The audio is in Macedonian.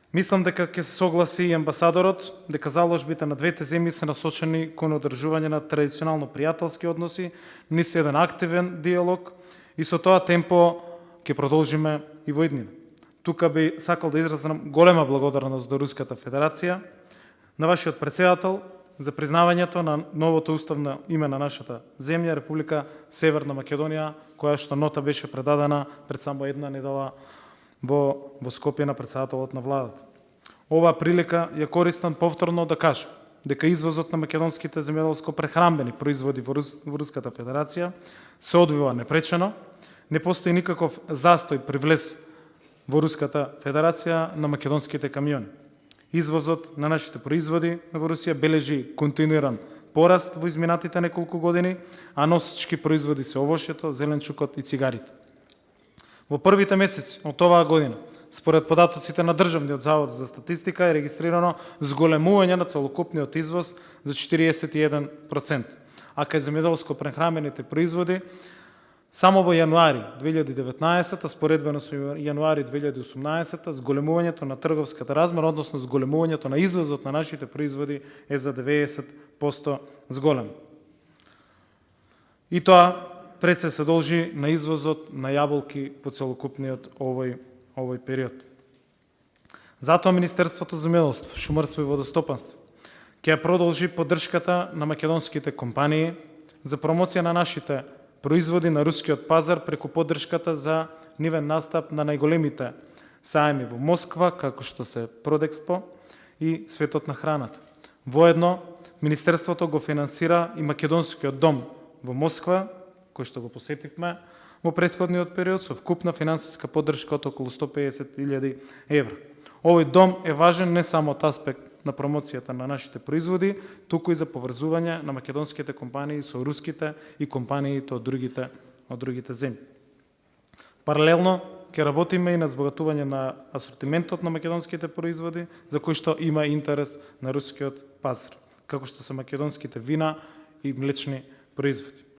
Мислам дека ќе се согласи и амбасадорот дека заложбите на двете земји се насочени кон одржување на традиционално пријателски односи, низ еден активен диалог и со тоа темпо ќе продолжиме и во иднина. Тука би сакал да изразам голема благодарност до Руската Федерација, на вашиот председател за признавањето на новото уставно име на нашата земја, Република Северна Македонија, која што нота беше предадена пред само една недела во Скопје на председателот на владата. Оваа прилика ја користам повторно да кажам дека извозот на македонските земјоделско-прехранбени производи во Руската Федерација се одвива непречено, не постои никаков застој при влез во Руската Федерација на македонските камиони. Извозот на нашите производи во Русија бележи континуиран пораст во изминатите неколку години, а носички производи се овошјето, зеленчукот и цигарите. Во првите месеци од оваа година, според податоците на Државниот завод за статистика, е регистрирано зголемување на целокупниот извоз за 41%, а кај земјоделско-прехранбените производи само во јануари 2019, споредбено со јануари 2018, зголемувањето на трговската размера, односно зголемувањето на извозот на нашите производи е за 90% зголем. И тоа пред се должи на извозот на јаболки по целокупниот овој период. Затоа Министерството за земјоделство, шумарство и водостопанство ќе продолжи поддршката на македонските компании за промоција на нашите производи на рускиот пазар преку поддршката за нивен настап на најголемите сајми во Москва, како што се Продекспо и Светот на храната. Воедно, Министерството го финансира и Македонскиот дом во Москва, кој што го посетивме во претходниот период, со вкупна финансиска поддршка од околу 150.000 евра. Овој дом е важен не само од аспект на промоцијата на нашите производи, туку и за поврзување на македонските компании со руските и компаниите од другите земји. Паралелно, ќе работиме и на збогатување на асортиментот на македонските производи, за кои што има интерес на рускиот пазар, како што се македонските вина и млечни производи.